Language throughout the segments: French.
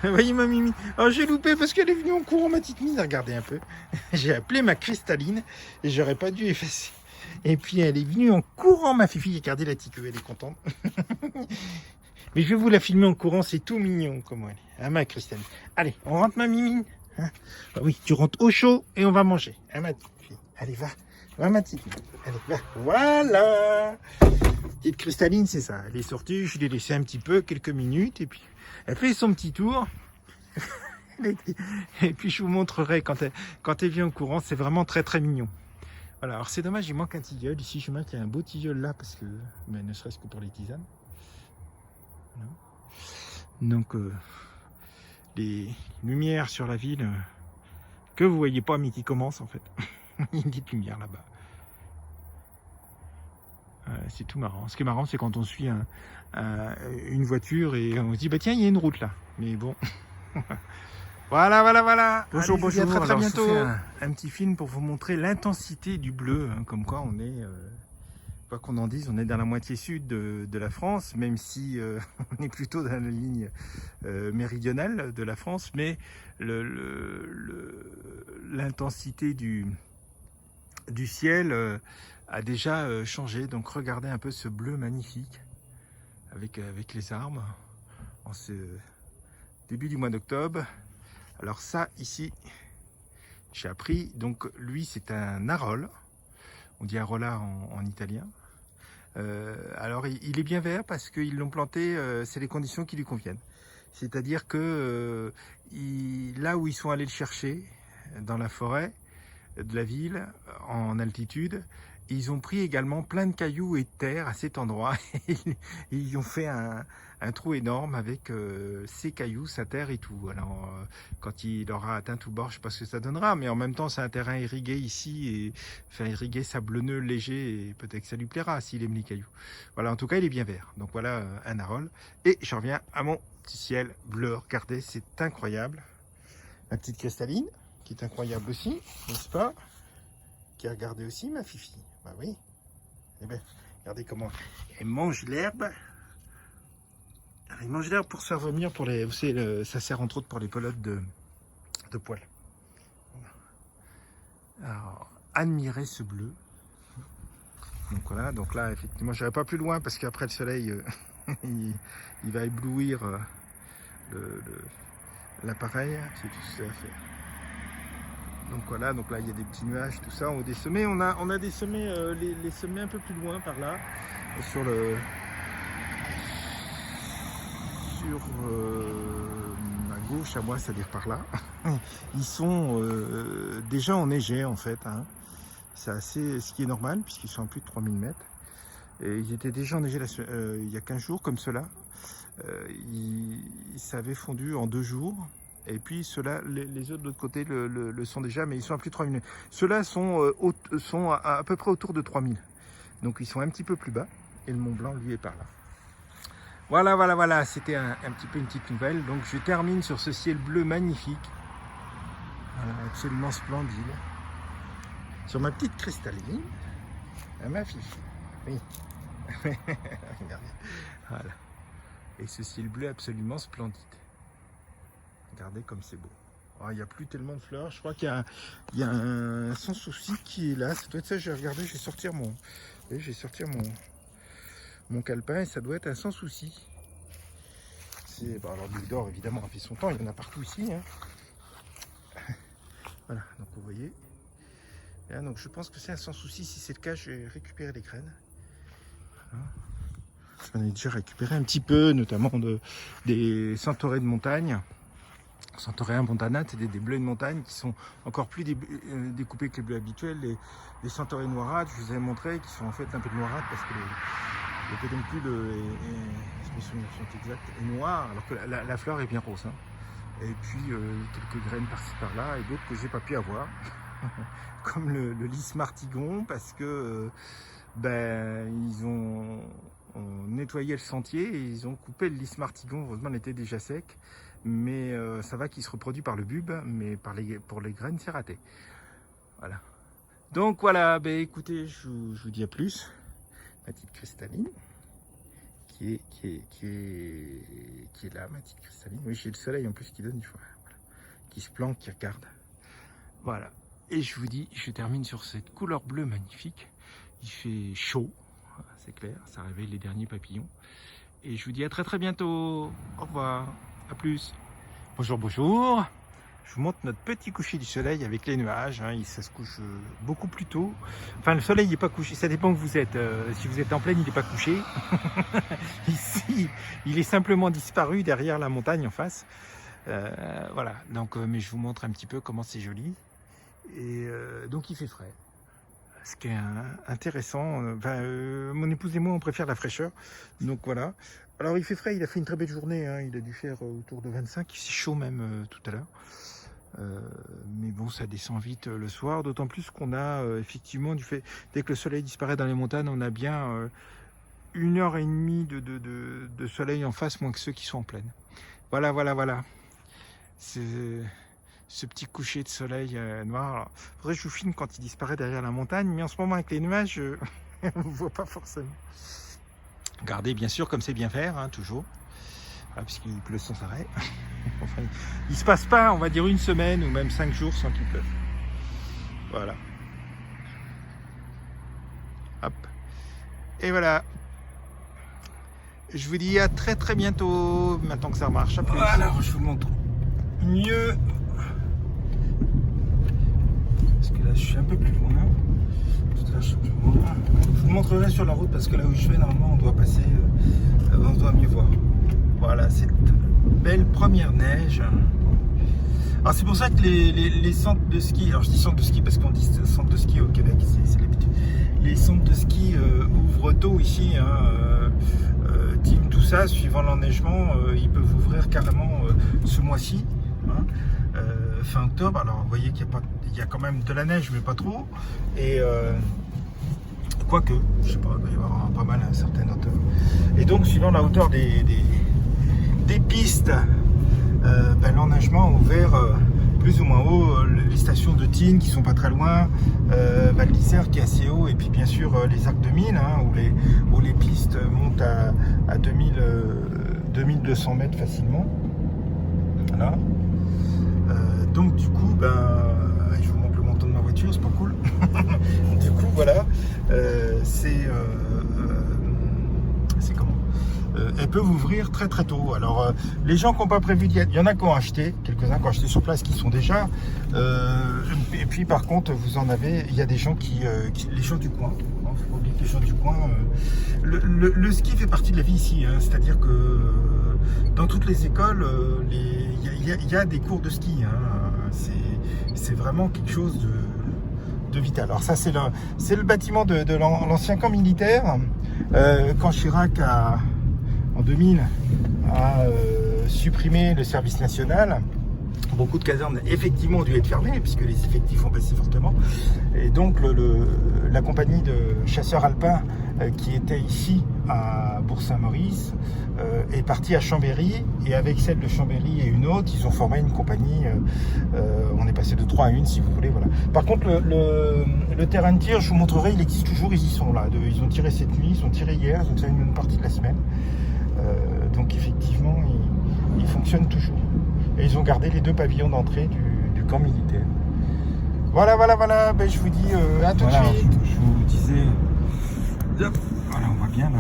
Vous voyez ma Mimi? Oh, j'ai loupé parce qu'elle est venue en courant, ma petite Mimi. Regardez un peu. J'ai appelé ma cristalline et j'aurais pas dû effacer. Et puis elle est venue en courant, ma fifi. Regardez la tique, elle est contente. Mais je vais vous la filmer en courant, c'est tout mignon comme elle est. Ah, ma cristalline. Allez, on rentre, ma Mimi. Hein, bah oui, tu rentres au chaud et on va manger. Hein, ma petite fille. Allez, va. Va, ma petite fille. Allez, va. Voilà. Petite cristalline, c'est ça. Elle est sortie, je l'ai laissée un petit peu, quelques minutes, et puis elle fait son petit tour. Et puis je vous montrerai quand elle vient au courant, c'est vraiment très très mignon. Voilà, alors c'est dommage, il manque un tilleul. Ici, je vois qu'il y a un beau tilleul là, parce que, mais ne serait-ce que pour les tisanes. Voilà. Donc, les lumières sur la ville, que vous voyez pas, mais qui commencent en fait. Il y a une petite lumière là-bas. C'est tout marrant. Ce qui est marrant, c'est quand on suit une voiture et on se dit, bah tiens, il y a une route là. Mais bon. Voilà. Bonjour, Allez, je vous dis à bonjour. très Alors, bientôt. je fais Un petit film pour vous montrer l'intensité du bleu. Hein, comme quoi on est, quoi qu'on en dise, on est dans la moitié sud de la France, même si on est plutôt dans la ligne méridionale de la France. Mais l'intensité du ciel a déjà changé. Donc regardez un peu ce bleu magnifique avec les arbres en ce début du mois d'octobre. Alors ça ici, j'ai appris, donc lui c'est un arole, on dit arola en italien. Alors il est bien vert parce qu'ils l'ont planté, c'est les conditions qui lui conviennent. C'est-à-dire que là où ils sont allés le chercher, dans la forêt de la ville, en altitude, ils ont pris également plein de cailloux et de terre à cet endroit. Et ils ont fait un trou énorme avec ces cailloux, sa terre et tout. Alors, quand il aura atteint tout bord, je ne sais pas ce que ça donnera, mais en même temps, c'est un terrain irrigué ici, et enfin irrigué, sablonneux, léger, et peut-être que ça lui plaira s'il aime les cailloux. Voilà, en tout cas, il est bien vert. Donc voilà, un arole. Et je reviens à mon petit ciel bleu. Regardez, c'est incroyable. Ma petite cristalline, qui est incroyable aussi, n'est-ce pas? Qui a regardé aussi, ma fifi. Bah oui. Eh bien, regardez comment elle mange l'herbe. Elle mange l'herbe pour se faire vomir pour les. Vous savez, ça sert entre autres pour les pelotes de poils. Alors, admirez ce bleu. Donc voilà, donc là, effectivement, je n'irai pas plus loin parce qu'après le soleil, il va éblouir l'appareil. C'est tout ce que ça va faire. Donc voilà, donc là il y a des petits nuages, tout ça, on a des semets, on a des semets, les semets un peu plus loin par là, sur ma gauche à moi, c'est-à-dire par là. Ils sont déjà enneigés en fait, hein. C'est assez, ce qui est normal puisqu'ils sont à plus de 3000 mètres. Et ils étaient déjà enneigés il y a 15 jours comme cela. Ça avait fondu en 2 jours. Et puis ceux-là, les autres de l'autre côté le sont déjà, mais ils sont à plus de 3000. Ceux-là sont à peu près autour de 3000. Donc ils sont un petit peu plus bas. Et le Mont Blanc, lui, est par là. Voilà. C'était un petit peu une petite nouvelle. Donc je termine sur ce ciel bleu magnifique. Voilà, absolument splendide. Sur ma petite cristalline. À ma fille. Oui. Regardez. Voilà. Et ce ciel bleu absolument splendide. Regardez comme c'est beau. Oh, il n'y a plus tellement de fleurs. Je crois qu'il y a un sans souci qui est là. Ça doit être ça. Je vais regarder. Je vais sortir mon calepin et ça doit être un sans souci. Bon, alors l'huile d'or évidemment a fait son temps. Il y en a partout ici. Hein. Voilà. Donc vous voyez. Là, donc je pense que c'est un sans souci. Si c'est le cas, je vais récupérer les graines. Voilà. J'en ai déjà récupéré un petit peu, notamment des centaurées de montagne. Centauréa montana, c'est des bleus de montagne qui sont encore plus découpés que les bleus habituels. Les centaurées noirâtres, je vous avais montré, qui sont en fait un peu de noirâtres parce que le pédoncule je me souviens, sont exacts, est noir, alors que la fleur est bien rose. Hein. Et puis quelques graines par-ci par-là et d'autres que j'ai pas pu avoir. Comme le lys martigon, parce que ils ont nettoyé le sentier et ils ont coupé le lys martigon. Heureusement, il était déjà sec. Mais ça va qu'il se reproduit par le bulbe, mais pour les graines, c'est raté. Voilà. Donc voilà, écoutez, je vous dis à plus. Ma petite cristalline, qui qui est là, ma petite cristalline. Oui, j'ai le soleil en plus qui donne, voilà, qui se planque, qui regarde. Voilà. Et je vous dis, je termine sur cette couleur bleue magnifique. Il fait chaud, c'est clair, ça réveille les derniers papillons. Et je vous dis à très bientôt. Au revoir, à plus. Bonjour, bonjour. Je vous montre notre petit coucher du soleil avec les nuages. Ça se couche beaucoup plus tôt. Enfin, le soleil n'est pas couché, ça dépend où vous êtes. Si vous êtes en plaine, il n'est pas couché. Ici, il est simplement disparu derrière la montagne en face. Voilà, donc, mais je vous montre un petit peu comment c'est joli. Et donc, il fait frais. Ce qui est intéressant. Mon épouse et moi, on préfère la fraîcheur. Donc voilà. Alors, il fait frais, il a fait une très belle journée. Il a dû faire autour de 25. Il fait chaud même tout à l'heure. Mais bon, ça descend vite le soir, d'autant plus qu'on a effectivement du fait, dès que le soleil disparaît dans les montagnes, on a bien 1h30 de soleil en face, moins que ceux qui sont en plaine. Voilà. C'est ce petit coucher de soleil noir. Alors, faudrait que je vous filme quand il disparaît derrière la montagne, mais en ce moment avec les nuages, on ne voit pas forcément. Regardez, bien sûr, comme c'est bien faire, toujours. Voilà, puisqu'il pleut sans arrêt. Enfin, il ne se passe pas, on va dire, une semaine ou même 5 jours sans qu'il pleuve. Voilà. Hop. Et voilà. Je vous dis à très bientôt, maintenant que ça marche. À plus. Alors, je vous montre mieux. Parce que là, je suis un peu plus loin. Je vous montrerai sur la route parce que là où je vais, normalement, on doit passer, on doit mieux voir. Voilà, cette belle première neige. Alors c'est pour ça que les centres de ski, alors je dis centre de ski parce qu'on dit centre de ski au Québec, c'est l'habitude. Les centres de ski ouvrent tôt ici, team, tout ça, suivant l'enneigement, ils peuvent ouvrir carrément ce mois-ci, fin octobre. Alors vous voyez qu'il y a quand même de la neige, mais pas trop. Et quoique, je sais pas, il va y avoir pas mal à certaines hauteurs. Et donc suivant la hauteur des pistes, l'enneigement a ouvert plus ou moins haut les stations de Tignes qui sont pas très loin, Val d'Isère qui est assez haut, et puis bien sûr les arcs de mine où les pistes montent à 2200 mètres facilement. Voilà. Donc du coup, je vous montre le montant de ma voiture, c'est pas cool. Du coup voilà, c'est comment elles peuvent ouvrir très tôt. Alors les gens qui n'ont pas prévu d'y être, il y en a qui ont acheté, quelques-uns qui ont acheté sur place qui sont déjà. Et puis par contre, vous en avez, il y a des gens les gens du coin. Il ne faut pas oublier que les gens du coin. Le ski fait partie de la vie ici, c'est-à-dire que dans toutes les écoles, il y a des cours de ski. C'est vraiment quelque chose de vital. Alors ça, c'est le bâtiment de l'ancien camp militaire. Quand Chirac en 2000 a supprimé le service national, beaucoup de casernes effectivement ont dû être fermées puisque les effectifs ont baissé fortement. Et donc la compagnie de chasseurs alpins qui était ici à Bourg-Saint-Maurice est partie à Chambéry, et avec celle de Chambéry et une autre, ils ont formé une compagnie. On est passé de 3 à 1 si vous voulez. Voilà. Par contre, le terrain de tir, je vous montrerai, il existe toujours, ils y sont là. Ils ont tiré cette nuit, ils ont tiré hier, ils ont tiré une partie de la semaine. Donc effectivement, il fonctionne toujours. Et ils ont gardé les 2 pavillons d'entrée du camp militaire. Voilà. Je vous dis à tout de suite. Je vous disais, voilà, on voit bien là.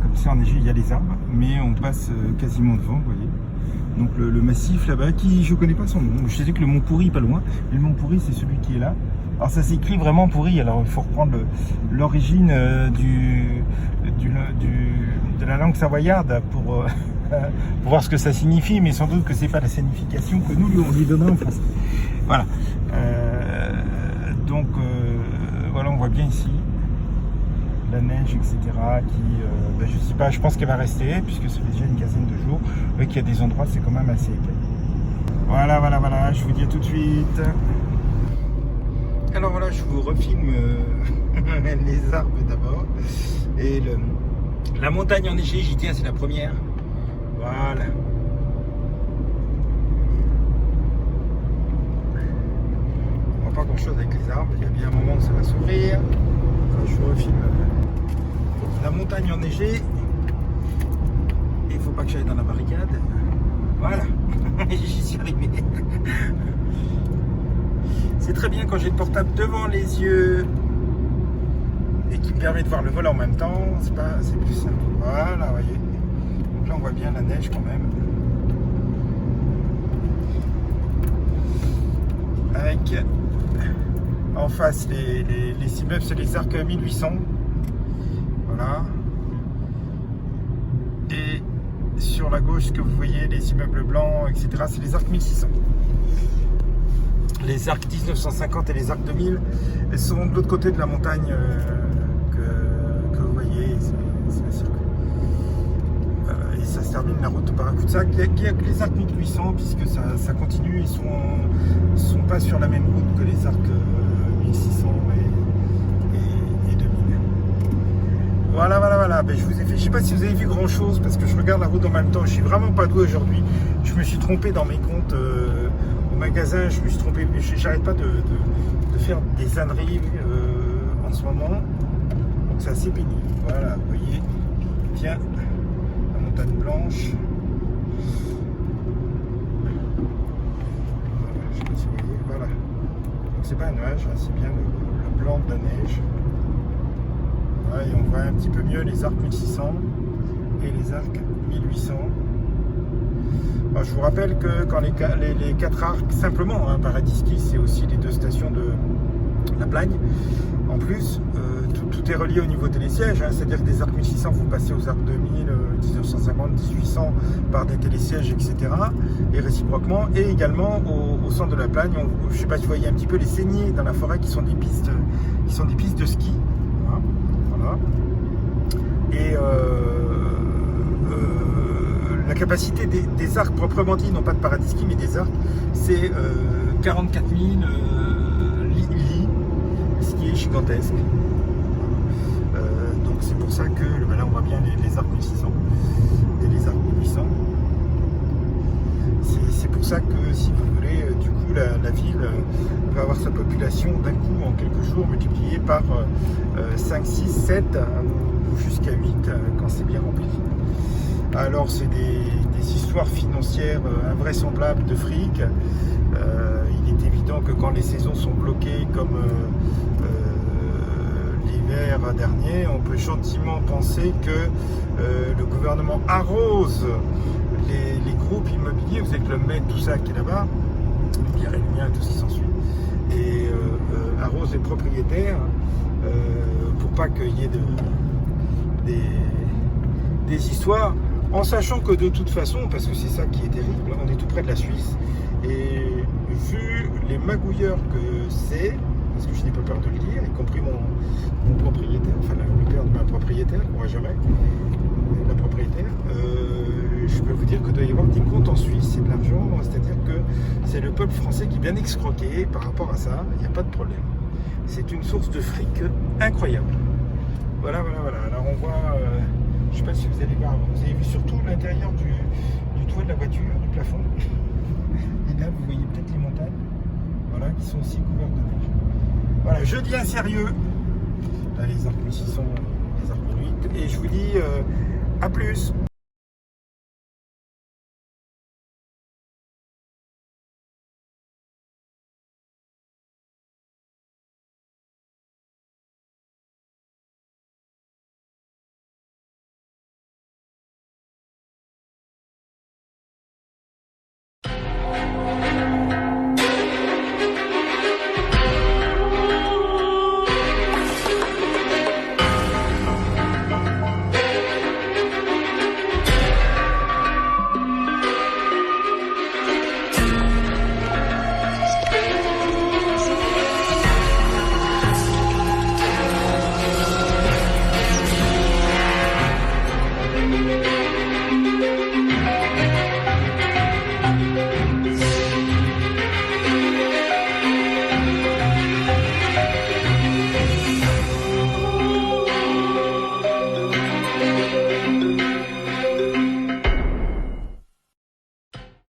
Comme ça enneigé, il y a les arbres, mais on passe quasiment devant, vous voyez. Donc le massif là-bas, qui je connais pas son nom. Je sais que le Mont Pourri est pas loin. Et le Mont Pourri, c'est celui qui est là. Alors ça s'écrit vraiment Pourri. Alors il faut reprendre l'origine de la langue savoyarde pour voir ce que ça signifie, mais sans doute que c'est pas la signification que nous on lui donnerait en français. Voilà. Donc voilà, on voit bien ici la neige, etc. qui, je sais pas, je pense qu'elle va rester puisque ça fait déjà une quinzaine de jours, et qu'il y a des endroits c'est quand même assez épais. Voilà, je vous dis à tout de suite. Alors voilà, je vous refilme les arbres d'abord, et la montagne enneigée, j'y tiens, c'est la première. Voilà. On voit pas grand chose avec les arbres, il y a bien un moment où ça va s'ouvrir. Je vous refilme la montagne enneigée. il faut pas que j'aille dans la barricade. Voilà, j'y suis arrivé. C'est très bien quand j'ai le portable devant les yeux et qui me permet de voir le vol en même temps. C'est plus simple. Voilà, vous voyez. Donc là, on voit bien la neige quand même. Avec en face les immeubles, c'est les arcs 1800. Voilà. Et sur la gauche, ce que vous voyez, les immeubles blancs, etc., c'est les arcs 1600. Les arcs 1950 et les arcs 2000 sont de l'autre côté de la montagne que vous voyez. C'est le circuit. Voilà. Et ça se termine la route par un cul-de-sac. Il y a que les arcs 1800 puisque ça continue. Ils sont pas sur la même route que les arcs 1600 et 2000. Voilà. Ben, je vous ai fait. Je sais pas si vous avez vu grand chose parce que je regarde la route en même temps. Je suis vraiment pas doué aujourd'hui. Je me suis trompé dans mes comptes. Au magasin, je me suis trompé, j'arrête pas de faire des âneries en ce moment, donc c'est assez pénible. Voilà, vous voyez, tiens, la montagne blanche. Voilà, je sais pas si vous voyez, voilà. Donc c'est pas un nuage, hein, c'est bien le blanc de la neige. Voilà, et on voit un petit peu mieux les arcs 1600 et les arcs 1800. Alors, je vous rappelle que quand les 4 arcs, simplement, hein, Paradis Ski, c'est aussi les 2 stations de la Plagne. En plus, tout est relié au niveau télésièges, hein, c'est-à-dire que des arcs 1600, vous passez aux arcs 2000, 1950, 1800 par des télésièges, etc. Et réciproquement, et également au centre de la Plagne, je ne sais pas si vous voyez un petit peu les saignées dans la forêt qui sont des pistes de ski. Voilà. Et la capacité des arcs proprement dit, non pas de Paradis Ski, mais des arcs, c'est 44 000 lits, ce qui est gigantesque. Donc c'est pour ça que là on voit bien les arcs 1600 et les arcs 1800. C'est pour ça que si vous voulez, du coup la ville va avoir sa population d'un coup en quelques jours multipliée par 5, 6, 7 ou jusqu'à 8 quand c'est bien rempli. Alors c'est des histoires financières invraisemblables de fric. Il est évident que quand les saisons sont bloquées comme l'hiver dernier, on peut gentiment penser que le gouvernement arrose les groupes immobiliers. Vous avez le Med, tout ça qui est là-bas, Pierre et Lumien, tout ce qui s'ensuit, et arrose les propriétaires pour pas qu'il y ait des histoires. En sachant que de toute façon, parce que c'est ça qui est terrible, on est tout près de la Suisse, et vu les magouilleurs que c'est, parce que je n'ai pas peur de le dire, y compris mon propriétaire, enfin le père de ma propriétaire, moi jamais, la propriétaire, je peux vous dire que doit y avoir des comptes en Suisse, c'est de l'argent, c'est-à-dire que c'est le peuple français qui est bien excroqué par rapport à ça, il n'y a pas de problème. C'est une source de fric incroyable. Voilà. Alors on voit... je ne sais pas si vous allez voir, vous avez vu surtout l'intérieur du toit de la voiture, du plafond. Et là, vous voyez peut-être les montagnes, voilà, qui sont aussi couvertes de neige. Voilà, je deviens sérieux. Là, les arcs 1600, les arcs 1008. Et je vous dis à plus.